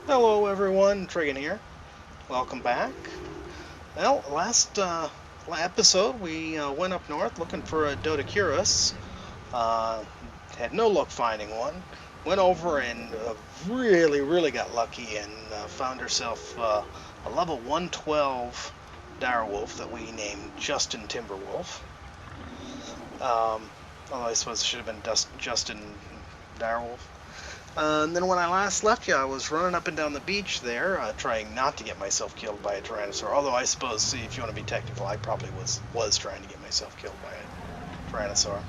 Hello everyone, Trigan here. Welcome back. Well, last episode we went up north looking for a Dodecurus. Uh, had no luck finding one. Went over and really got lucky and found herself a level 112 direwolf that we named Justin Timberwolf. Um, Although I suppose it should have been Justin Direwolf. And then when I last left you, I was running up and down the beach there, trying not to get myself killed by a tyrannosaur. Although I suppose, see, if you want to be technical, I probably was trying to get myself killed by a tyrannosaur.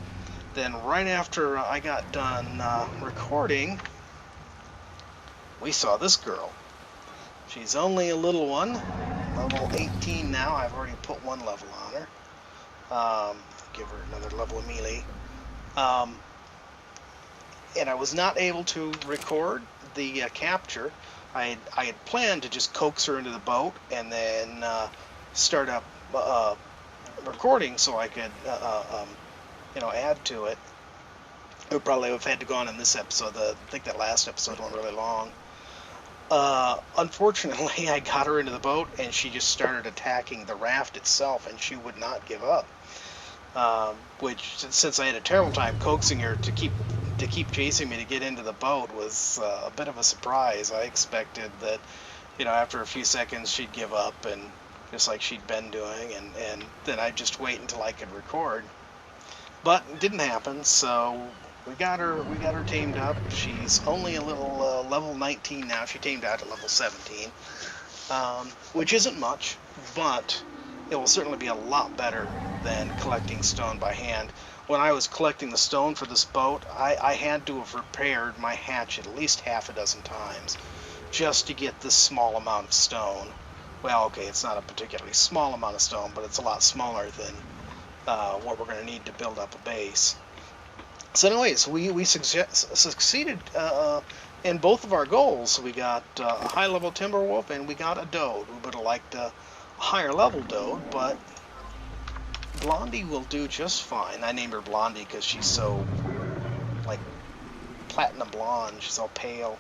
Then right after I got done recording, we saw this girl. She's only a little one, level 18 now. I've already put one level on her. Give her another level of melee. And I was not able to record the capture. I had planned to just coax her into the boat and then start up recording so I could add to it. It would probably have had to go on in this episode. I think that last episode went really long. Unfortunately, I got her into the boat and she just started attacking the raft itself, and she would not give up. Which, since I had a terrible time coaxing her to keep chasing me to get into the boat, was a bit of a surprise. I expected that, after a few seconds she'd give up, and just like she'd been doing, and then I'd just wait until I could record. But it didn't happen, so we got her tamed up. She's only a little level 19 now. She tamed out at level 17, which isn't much, but it will certainly be a lot better than collecting stone by hand. When I was collecting the stone for this boat, I had to have repaired my hatch at least half a dozen times just to get this small amount of stone. Well, okay, it's not a particularly small amount of stone, but it's a lot smaller than what we're going to need to build up a base. So anyways, we succeeded in both of our goals. We got a high-level Timberwolf, and we got a Dode. We would have liked a higher level Dode, but Blondie will do just fine. I named her Blondie because she's so, like, platinum blonde. She's all pale.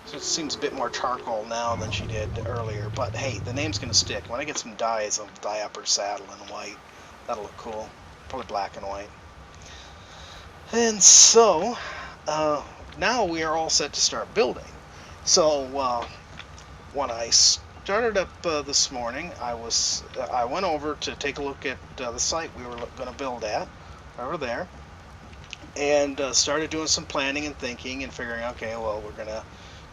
So it seems a bit more charcoal now than she did earlier. But hey, the name's going to stick. When I get some dyes, I'll dye up her saddle in white. That'll look cool. Probably black and white. And so, now we are all set to start building. So, when I started up this morning, I went over to take a look at the site we were going to build at over there, and started doing some planning and thinking and figuring, okay, well, we're going to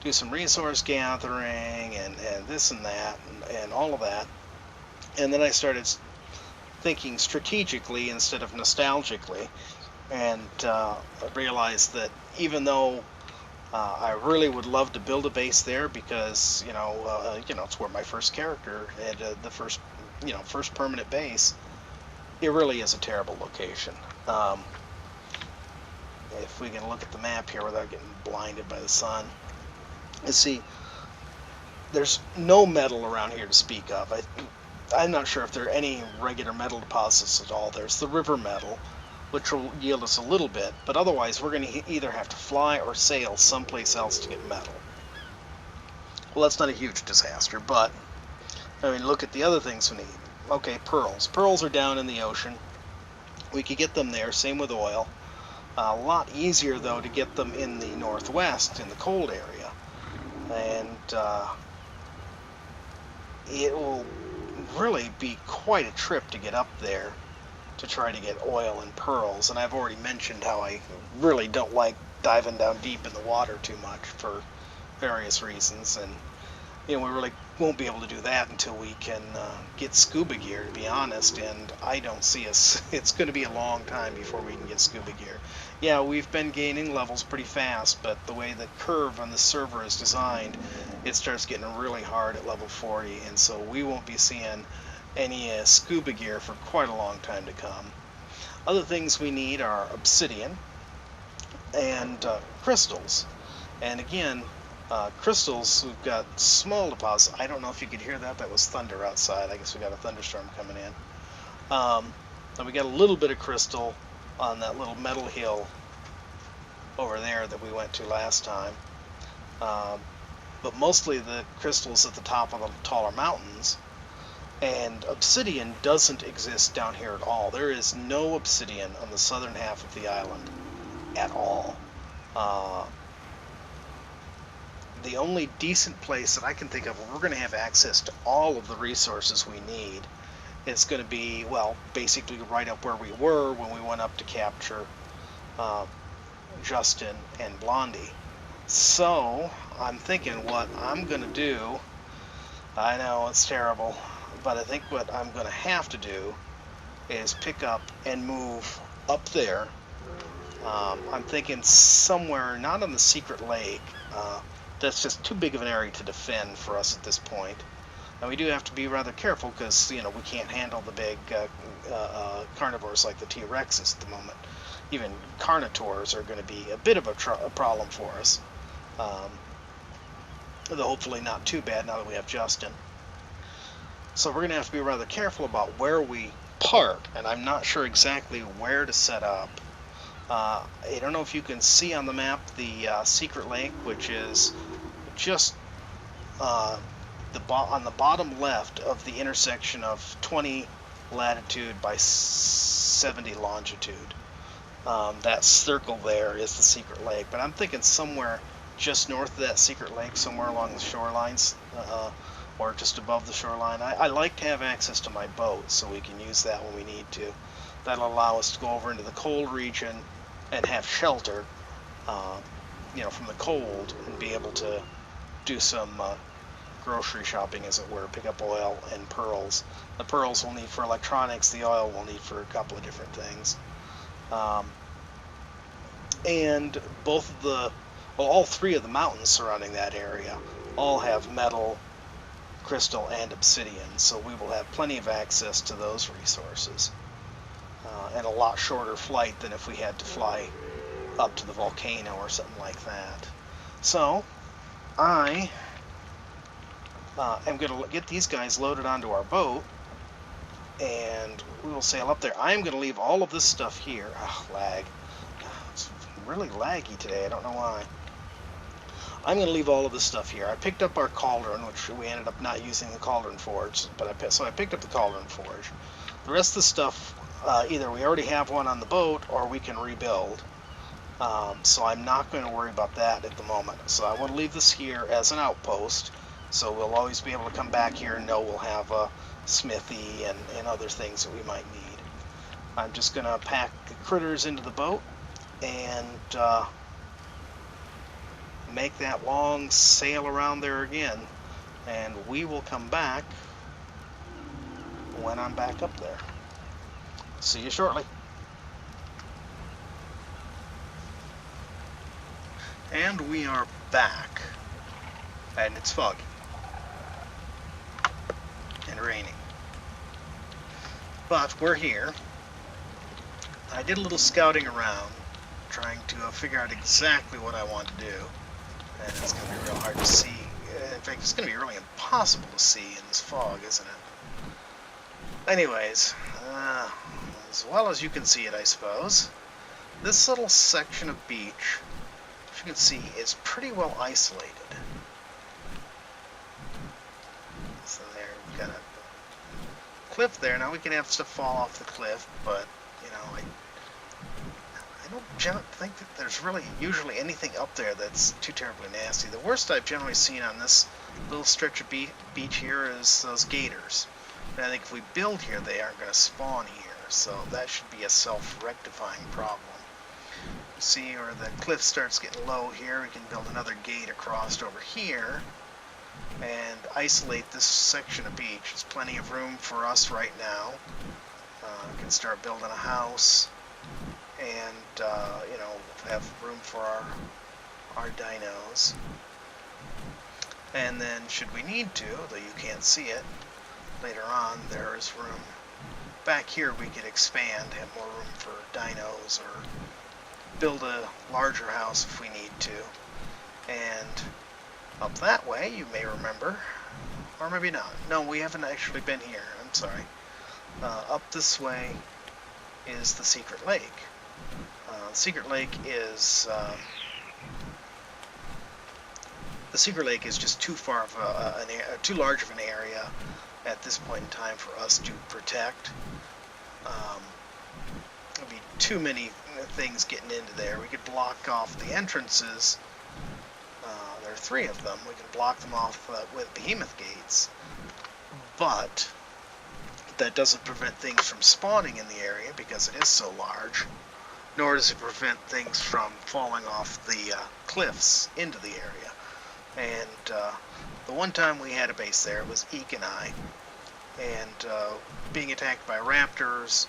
do some resource gathering and this and that and all of that. And then I started thinking strategically instead of nostalgically, and I realized that even though I really would love to build a base there, because it's where my first character had the first permanent base. It really is a terrible location. If we can look at the map here without getting blinded by the sun, you see there's no metal around here to speak of. I'm not sure if there are any regular metal deposits at all. There's the river metal, which will yield us a little bit, but otherwise we're going to either have to fly or sail someplace else to get metal. Well, that's not a huge disaster, but I mean, look at the other things we need. Okay, pearls. Pearls are down in the ocean. We could get them there, same with oil. A lot easier, though, to get them in the northwest, in the cold area. And it will really be quite a trip to get up there to try to get oil and pearls. And I've already mentioned how I really don't like diving down deep in the water too much for various reasons. And we really won't be able to do that until we can get scuba gear, to be honest, and I don't see us. It's going to be a long time before we can get scuba gear. Yeah, we've been gaining levels pretty fast, but the way the curve on the server is designed, it starts getting really hard at level 40, and so we won't be seeing any scuba gear for quite a long time to come. Other things we need are obsidian and crystals. And again, crystals, we've got small deposits. I don't know if you could hear that. That was thunder outside. I guess we got a thunderstorm coming in. And we got a little bit of crystal on that little metal hill over there that we went to last time. But mostly the crystals at the top of the taller mountains. And obsidian doesn't exist down here at all. There is no obsidian on the southern half of the island at all. The only decent place that I can think of where we're going to have access to all of the resources we need is going to be, well, basically right up where we were when we went up to capture Justin and Blondie. So I'm thinking what I'm going to do, I know it's terrible, but I think what I'm going to have to do is pick up and move up there. I'm thinking somewhere, not on the secret lake. That's just too big of an area to defend for us at this point. And we do have to be rather careful because, you know, we can't handle the big carnivores like the T-Rexes at the moment. Even Carnotaurs are going to be a bit of a problem for us. Though hopefully not too bad now that we have Justin. So we're going to have to be rather careful about where we park, and I'm not sure exactly where to set up. I don't know if you can see on the map the secret lake, which is just on the bottom left of the intersection of 20 latitude by 70 longitude. That circle there is the secret lake, but I'm thinking somewhere just north of that secret lake, somewhere along the shorelines, or just above the shoreline. I like to have access to my boat so we can use that when we need to. That'll allow us to go over into the cold region and have shelter, you know, from the cold, and be able to do some grocery shopping, as it were, pick up oil and pearls. The pearls we'll need for electronics, the oil we'll need for a couple of different things. And both of the, well, all three of the mountains surrounding that area all have metal, crystal, and obsidian, so we will have plenty of access to those resources. And a lot shorter flight than if we had to fly up to the volcano or something like that. So, I am going to get these guys loaded onto our boat, and we will sail up there. I am going to leave all of this stuff here. Lag. It's really laggy today. I don't know why. I'm going to leave all of this stuff here. I picked up our cauldron, which we ended up not using the cauldron forge, so I picked up the cauldron forge. The rest of the stuff, either we already have one on the boat or we can rebuild. So I'm not going to worry about that at the moment. So I want to leave this here as an outpost, so we'll always be able to come back here and know we'll have a smithy and other things that we might need. I'm just going to pack the critters into the boat and make that long sail around there again, and we will come back when I'm back up there. See you shortly. And we are back, and it's foggy and raining, but we're here. I did a little scouting around, trying to figure out exactly what I want to do, and it's going to be real hard to see. In fact, it's going to be really impossible to see in this fog, isn't it? Anyways, as well as you can see it, I suppose, this little section of beach, as you can see, is pretty well isolated. So there, we've got a cliff there. Now we can have stuff fall off the cliff, but, you know, I don't think that there's really usually anything up there that's too terribly nasty. The worst I've generally seen on this little stretch of beach here is those gators. And I think if we build here, they aren't going to spawn here, so that should be a self-rectifying problem. You see where the cliff starts getting low here, we can build another gate across over here and isolate this section of beach. There's plenty of room for us right now. We can start building a house and, you know, have room for our dinos. And then, should we need to, though you can't see it, later on there is room. Back here we could expand, have more room for dinos, or build a larger house if we need to. And up that way, you may remember, or maybe not. No, we haven't actually been here, I'm sorry. Up this way is the secret lake. Secret Lake is the Secret Lake is just too far of too large of an area at this point in time for us to protect. There'd be too many things getting into there. We could block off the entrances. There are 3 of them. We can block them off with behemoth gates, but that doesn't prevent things from spawning in the area because it is so large, nor does it prevent things from falling off the cliffs into the area. And the one time we had a base there, it was Eek and I, and being attacked by raptors,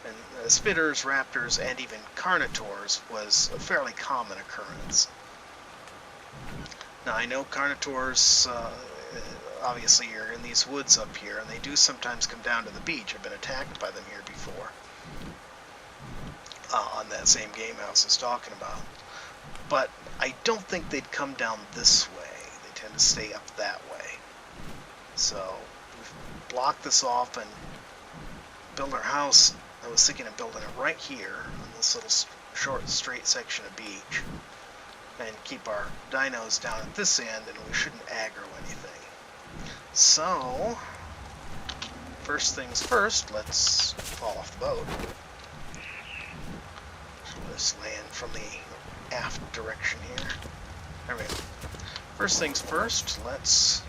and spitters, raptors, and even carnivores was a fairly common occurrence. Now I know carnivores obviously are in these woods up here, and they do sometimes come down to the beach. I've been attacked by them here before on that same game I was just talking about. But I don't think they'd come down this way. They tend to stay up that way. So we've blocked this off and build our house. I was thinking of building it right here on this little short straight section of beach, and keep our dinos down at this end, and we shouldn't aggro anything. So first things first, let's fall off the boat. So let's land from the aft direction here. There we go. First things first, let's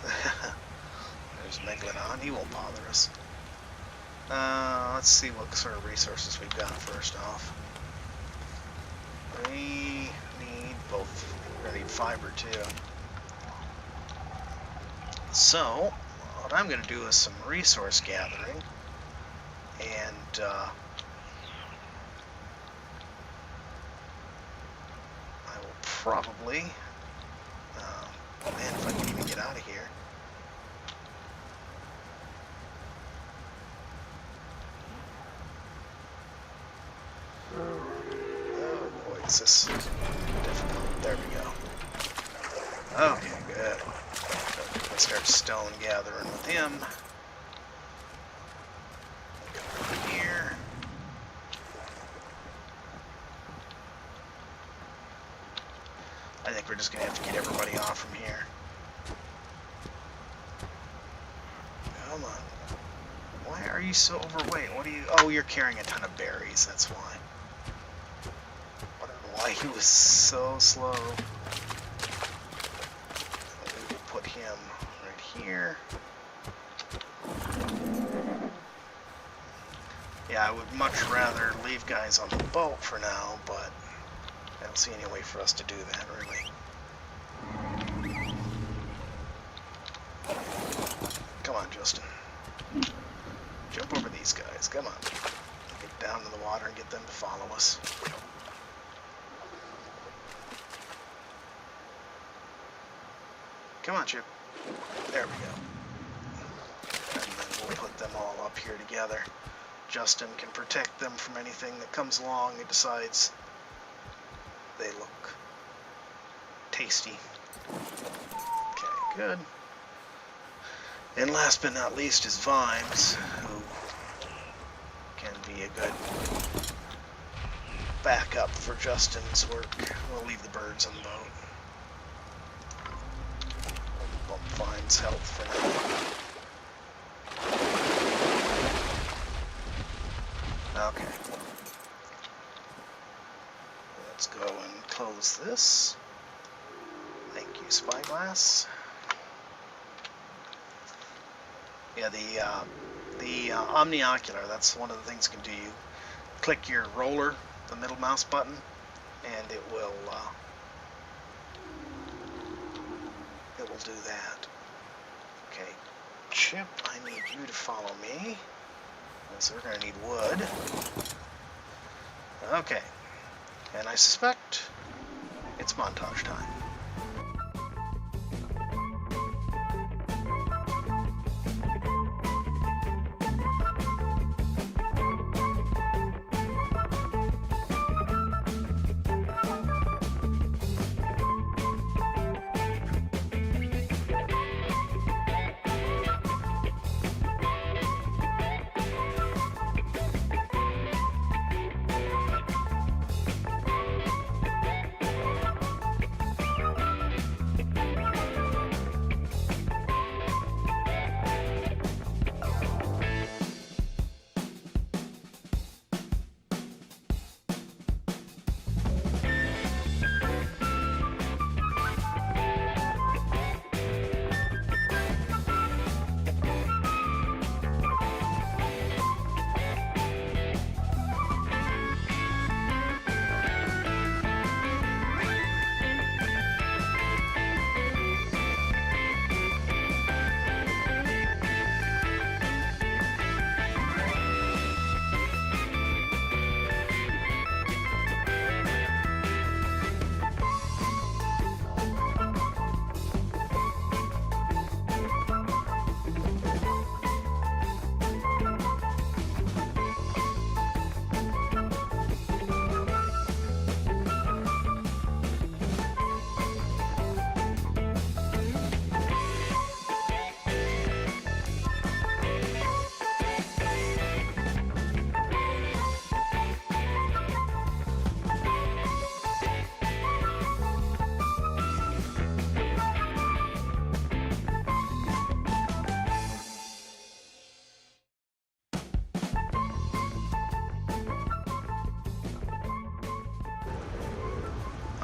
there's Megalodon, he won't bother us. Let's see what sort of resources we've got first off. We need both. We're going to need fiber too. So, what I'm going to do is some resource gathering. And, I will probably, oh man, if I can even get out of here. Is this difficult? There we go. Okay, good. Let's start stone gathering with him. Come over here. I think we're just going to have to get everybody off from here. Come on. Why are you so overweight? What are you... Oh, you're carrying a ton of berries, that's why. Why he was so slow. We will put him right here. Yeah, I would much rather leave guys on the boat for now, but I don't see any way for us to do that, really. Come on, Justin. Jump over these guys. Come on. Get down to the water and get them to follow us. Come on, Chip. There we go. And then we'll put them all up here together. Justin can protect them from anything that comes along and decides they look tasty. Okay, good. And last but not least is Vimes, who can be a good backup for Justin's work. We'll leave the birds on the boat. Vimes' health for now. Okay. Let's go and close this. Thank you, Spyglass. Yeah, the omniocular, that's one of the things you can do. You click your roller, the middle mouse button, and it will do that. Okay, Chip, I need you to follow me. So we're going to need wood. Okay, and I suspect it's montage time.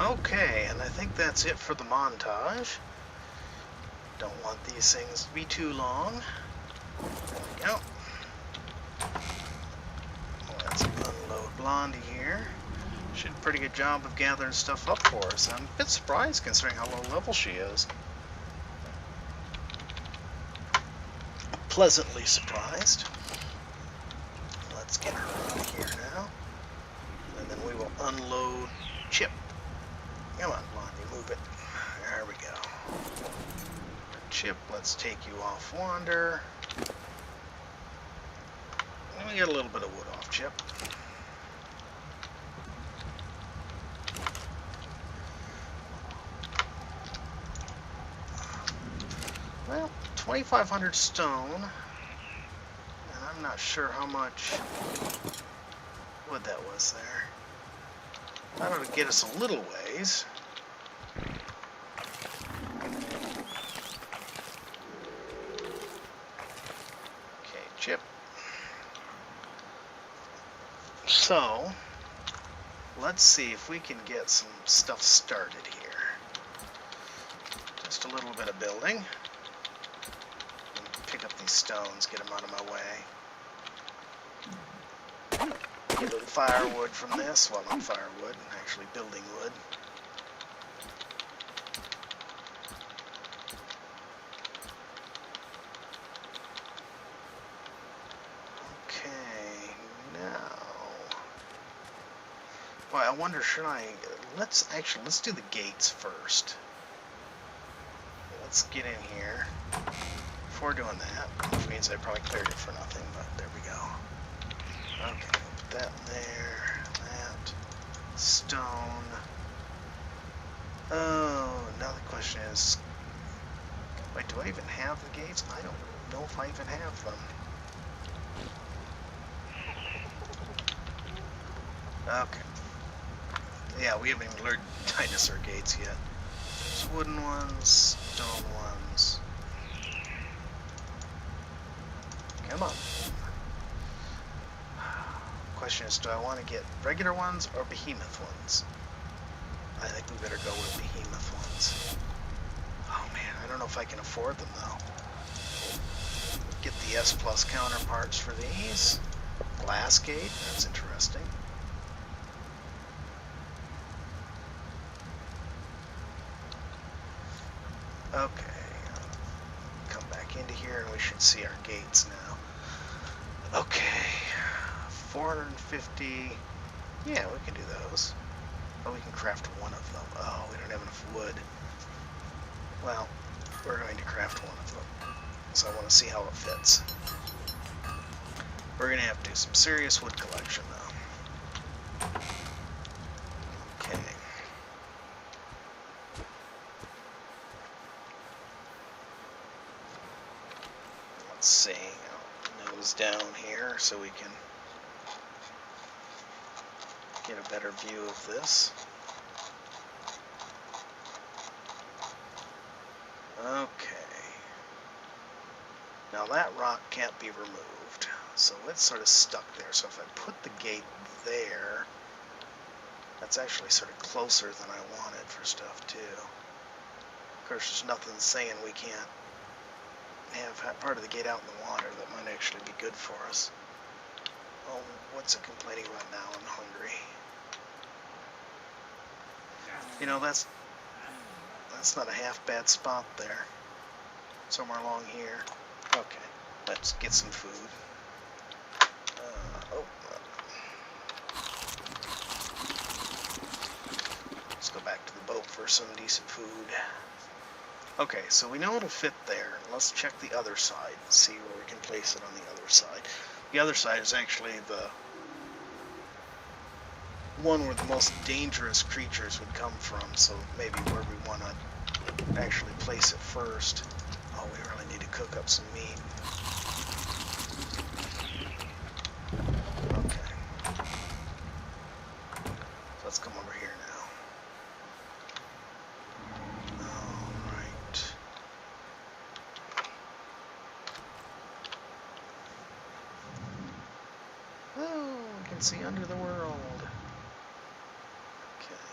Okay, and I think that's it for the montage. Don't want these things to be too long. There we go. Let's unload Blondie here. She did a pretty good job of gathering stuff up for us. I'm a bit surprised considering how low level she is. Pleasantly surprised. Let's get her out of here now. And then we will unload Chip. Come on, Blondie, move it. There we go. Chip, let's take you off Wander. And we get a little bit of wood off Chip. Well, 2,500 stone, and I'm not sure how much wood that was there. That ought to get us a little ways. Okay, Chip. So, let's see if we can get some stuff started here. Just a little bit of building. Pick up these stones, get them out of my way. Get a little firewood from this. Well, not firewood, actually building wood. Okay, now... Boy, I wonder, should I... Let's do the gates first. Let's get in here. Before doing that, which means I probably cleared it for nothing, but there we go. Okay, put that in there, that, stone. Oh, now the question is, wait, do I even have the gates? I don't know if I even have them. Okay. Yeah, we haven't even learned dinosaur gates yet. There's wooden ones, stone ones. Come on. Question is, do I want to get regular ones or behemoth ones? I think we better go with behemoth ones. Oh man, I don't know if I can afford them though. Get the S+ counterparts for these. Glass gate, that's interesting. Okay, come back into here and we should see our gates now. Okay, 450, yeah, we can do those. Oh, we can craft one of them. Oh, we don't have enough wood. Well, we're going to craft one of them. So I want to see how it fits. We're going to have to do some serious wood collection though. Okay. Let's see. I'll nose down here so we can get a better view of this. Okay. Now that rock can't be removed, so it's sort of stuck there. So if I put the gate there, that's actually sort of closer than I wanted for stuff too. Of course, there's nothing saying we can't have part of the gate out in the water. That might actually be good for us. Oh, what's it complaining about now? I'm hungry. You know, that's not a half bad spot there. Somewhere along here. Okay, let's get some food. Let's go back to the boat for some decent food. Okay, so we know it'll fit there. Let's check the other side and see where we can place it on the other side. The other side is actually the one where the most dangerous creatures would come from, so maybe where we want to actually place it first. Oh, we really need to cook up some meat. Okay. So let's come over here now. Alright. Oh, we can see under the world. Okay.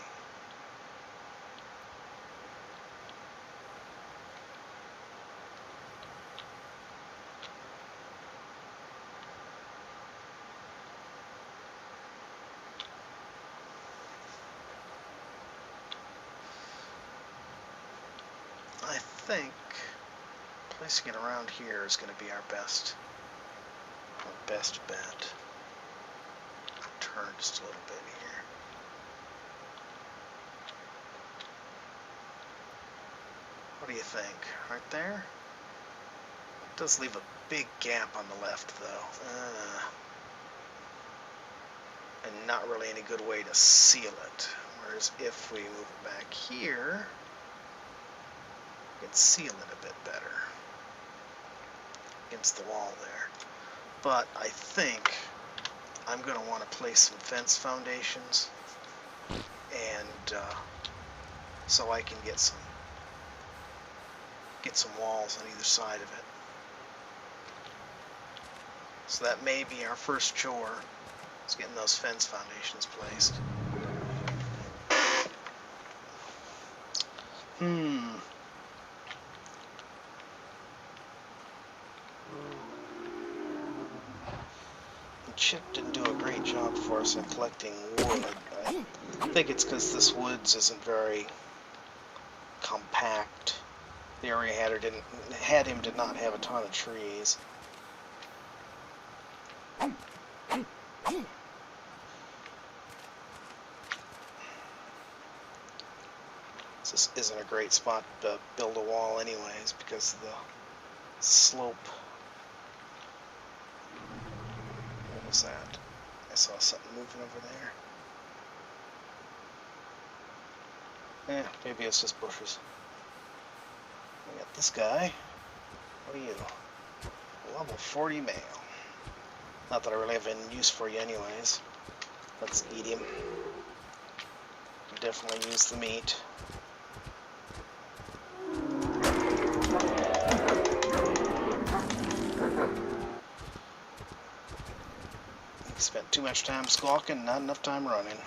think placing it around here is going to be our best bet. Turn just a little bit here. What do you think? Right there? It does leave a big gap on the left, though. And not really any good way to seal it. Whereas if we move it back here, we can seal it a bit better against the wall there. But I think I'm going to want to place some fence foundations, and so I can get some walls on either side of it. So that may be our first chore, is getting those fence foundations placed. Chip didn't do a great job for us in collecting wood. I think it's because this woods isn't very compact. The area had him did not have a ton of trees. This isn't a great spot to build a wall anyways because of the slope. What was that? I saw something moving over there. Maybe it's just bushes. We got this guy. What are you? Level 40 male. Not that I really have any use for you anyways. Let's eat him. Definitely use the meat. Spent too much time squawking, not enough time running.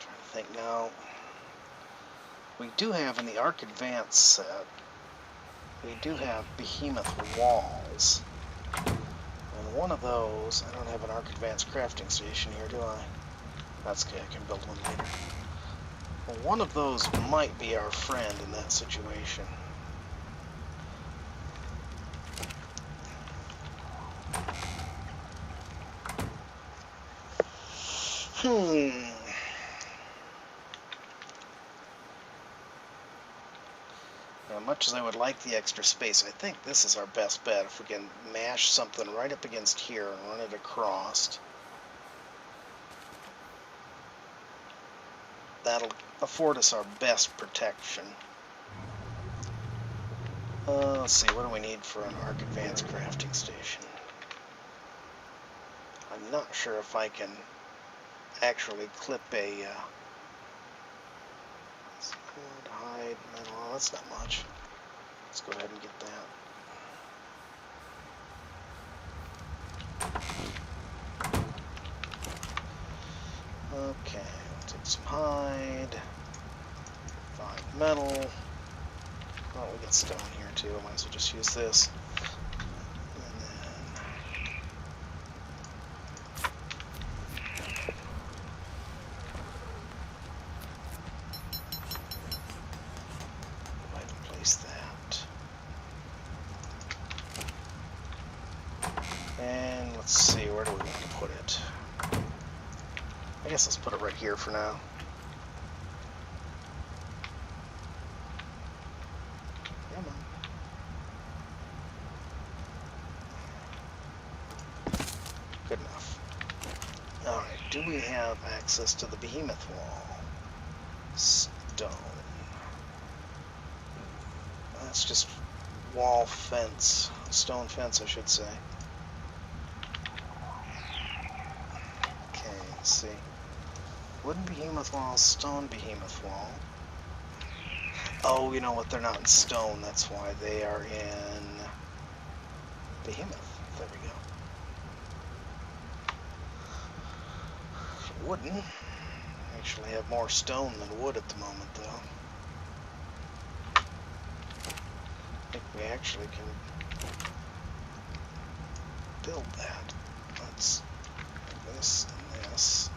Trying to think now. We do have in the ARK Advance set, we do have behemoth walls. And one of those, I don't have an ARK Advance crafting station here, do I? That's okay, I can build one later. Well, one of those might be our friend in that situation. Now, much as I would like the extra space, I think this is our best bet. If we can mash something right up against here and run it across, that'll afford us our best protection. Let's see, what do we need for an ARK Advanced crafting station? I'm not sure if I can actually clip a wood, hide, metal. Oh, that's not much. Let's go ahead and get that. Okay, take some hide, 5 metal. Oh, we got stone here too. I might as well just use this. And then go ahead and place that. And let's see, where do we want to put it? I guess let's put it right here for now. Come on. Good enough. Alright, do we have access to the behemoth wall? Stone. That's just wall fence. Stone fence, I should say. Okay, let's see. Wooden behemoth wall, stone behemoth wall. Oh, you know what? They're not in stone. That's why they are in behemoth. There we go. Wooden. Actually have more stone than wood at the moment, though. I think we actually can build that. let's do this and this.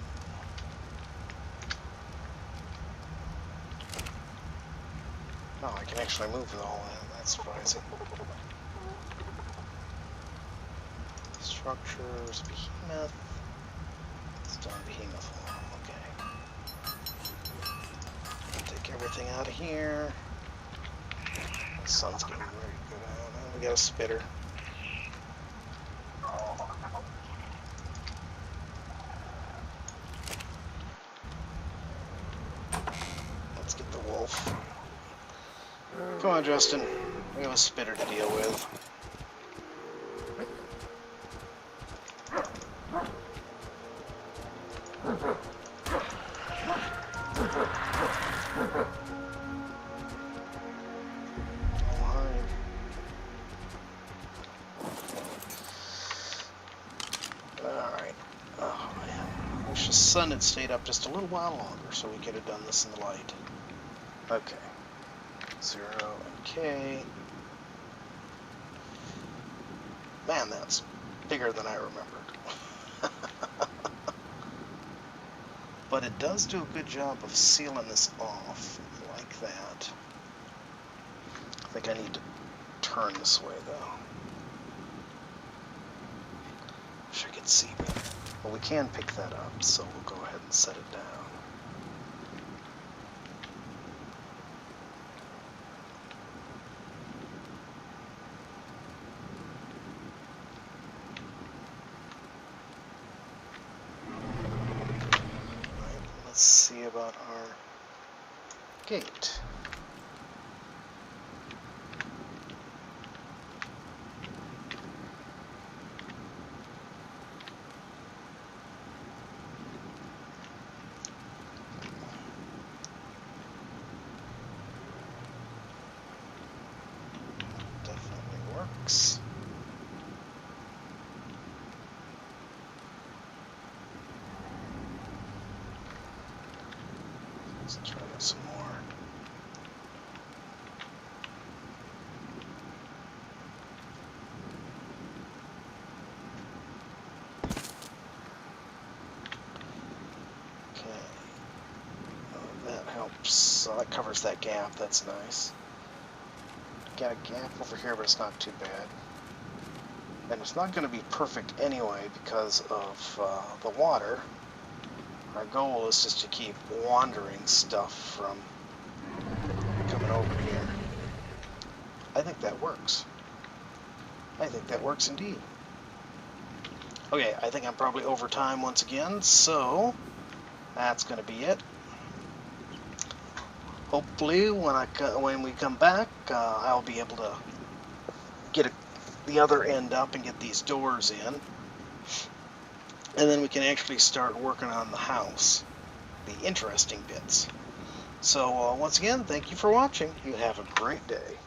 Oh, I can actually move it all in. That's surprising. Structures, behemoth. It's done behemoth wall. Okay. Take everything out of here. The sun's getting ready to go down. And we got a spitter. Let's get the wolf. Come on, Justin. We have a spitter to deal with. Alright. Oh, man. Wish the sun had stayed up just a little while longer so we could have done this in the light. Okay. 0 and K. Man, that's bigger than I remembered. But it does do a good job of sealing this off like that. I think I need to turn this way though. Wish I could see better. Well, we can pick that up, so we'll go ahead and set it down. Let's see about our gate. Definitely works. Let's try some more. Okay. Oh, that helps. So that covers that gap. That's nice. Got a gap over here, but it's not too bad. And it's not going to be perfect anyway because of the water. Our goal is just to keep wandering stuff from coming over here. I think that works. I think that works indeed. Okay, I think I'm probably over time once again, so that's going to be it. Hopefully, when we come back, I'll be able to get the other end up and get these doors in. And then we can actually start working on the house, the interesting bits. So once again, thank you for watching. You have a great day.